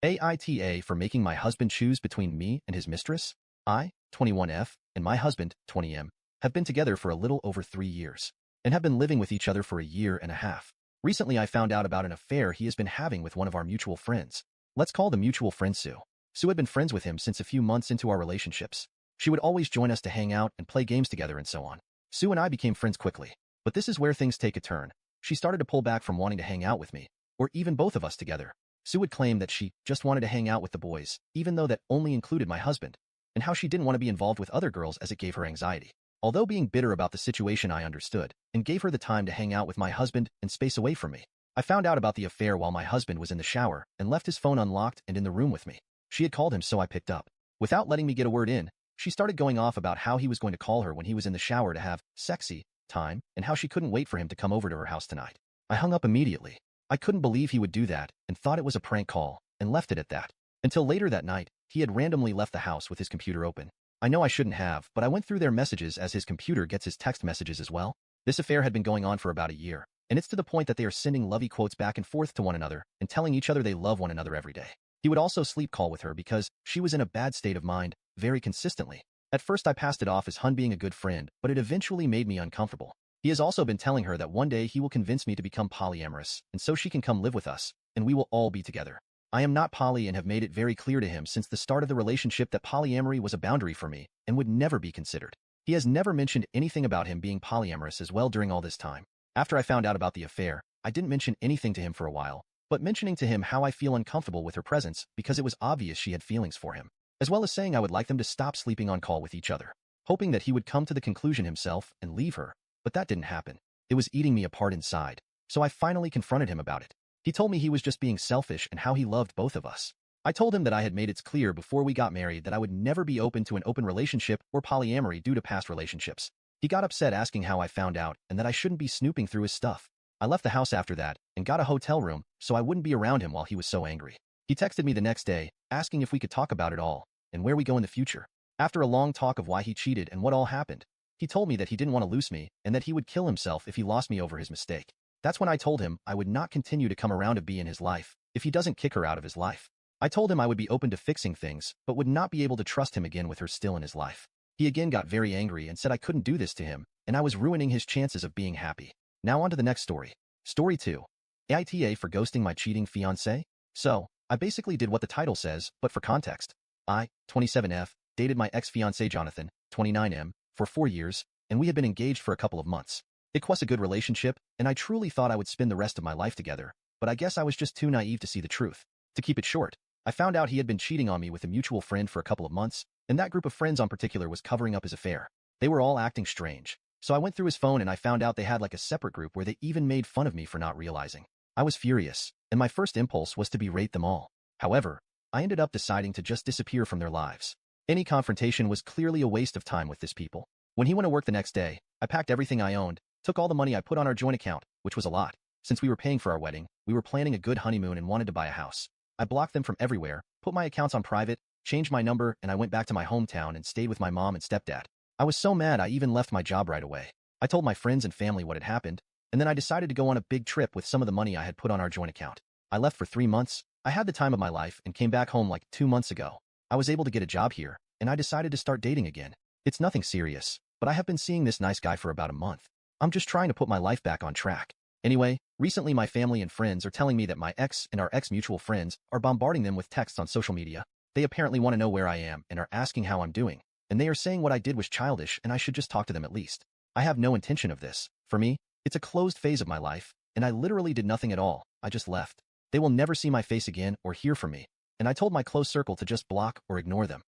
AITAH for making my husband choose between me and his mistress. I, 21F, and my husband, 20M, have been together for a little over 3 years and have been living with each other for a year and a half. Recently, I found out about an affair he has been having with one of our mutual friends. Let's call the mutual friend Sue. Sue had been friends with him since a few months into our relationships. She would always join us to hang out and play games together and so on. Sue and I became friends quickly, but this is where things take a turn. She started to pull back from wanting to hang out with me, or even both of us together. Sue would claim that she just wanted to hang out with the boys, even though that only included my husband, and how she didn't want to be involved with other girls as it gave her anxiety. Although being bitter about the situation, I understood and gave her the time to hang out with my husband and space away from me. I found out about the affair while my husband was in the shower and left his phone unlocked and in the room with me. She had called him, so I picked up. Without letting me get a word in, she started going off about how he was going to call her when he was in the shower to have sexy time and how she couldn't wait for him to come over to her house tonight. I hung up immediately. I couldn't believe he would do that and thought it was a prank call and left it at that. Until later that night, he had randomly left the house with his computer open. I know I shouldn't have, but I went through their messages as his computer gets his text messages as well. This affair had been going on for about a year, and it's to the point that they are sending lovey quotes back and forth to one another and telling each other they love one another every day. He would also sleep call with her because she was in a bad state of mind very consistently. At first I passed it off as Hun being a good friend, but it eventually made me uncomfortable. He has also been telling her that one day he will convince me to become polyamorous, and so she can come live with us, and we will all be together. I am not poly and have made it very clear to him since the start of the relationship that polyamory was a boundary for me and would never be considered. He has never mentioned anything about him being polyamorous as well during all this time. After I found out about the affair, I didn't mention anything to him for a while, but mentioning to him how I feel uncomfortable with her presence because it was obvious she had feelings for him, as well as saying I would like them to stop sleeping on call with each other, hoping that he would come to the conclusion himself and leave her. But that didn't happen. It was eating me apart inside, so I finally confronted him about it. He told me he was just being selfish and how he loved both of us. I told him that I had made it clear before we got married that I would never be open to an open relationship or polyamory due to past relationships. He got upset asking how I found out and that I shouldn't be snooping through his stuff. I left the house after that and got a hotel room so I wouldn't be around him while he was so angry. He texted me the next day, asking if we could talk about it all and where we go in the future. After a long talk of why he cheated and what all happened, he told me that he didn't want to lose me and that he would kill himself if he lost me over his mistake. That's when I told him I would not continue to come around to be in his life if he doesn't kick her out of his life. I told him I would be open to fixing things, but would not be able to trust him again with her still in his life. He again got very angry and said I couldn't do this to him, and I was ruining his chances of being happy. Now on to the next story. Story 2. AITAH for ghosting my cheating fiancé? So, I basically did what the title says, but for context. I, 27F, dated my ex-fiancé Jonathan, 29M, for 4 years, and we had been engaged for a couple of months. It was a good relationship, and I truly thought I would spend the rest of my life together, but I guess I was just too naive to see the truth. To keep it short, I found out he had been cheating on me with a mutual friend for a couple of months, and that group of friends in particular was covering up his affair. They were all acting strange. So I went through his phone and I found out they had like a separate group where they even made fun of me for not realizing. I was furious, and my first impulse was to berate them all. However, I ended up deciding to just disappear from their lives. Any confrontation was clearly a waste of time with this people. When he went to work the next day, I packed everything I owned, took all the money I put on our joint account, which was a lot. Since we were paying for our wedding, we were planning a good honeymoon and wanted to buy a house. I blocked them from everywhere, put my accounts on private, changed my number, and I went back to my hometown and stayed with my mom and stepdad. I was so mad I even left my job right away. I told my friends and family what had happened, and then I decided to go on a big trip with some of the money I had put on our joint account. I left for 3 months. I had the time of my life and came back home like 2 months ago. I was able to get a job here, and I decided to start dating again. It's nothing serious, but I have been seeing this nice guy for about a month. I'm just trying to put my life back on track. Anyway, recently my family and friends are telling me that my ex and our ex-mutual friends are bombarding them with texts on social media. They apparently want to know where I am and are asking how I'm doing, and they are saying what I did was childish and I should just talk to them at least. I have no intention of this. For me, it's a closed phase of my life, and I literally did nothing at all. I just left. They will never see my face again or hear from me, and I told my close circle to just block or ignore them.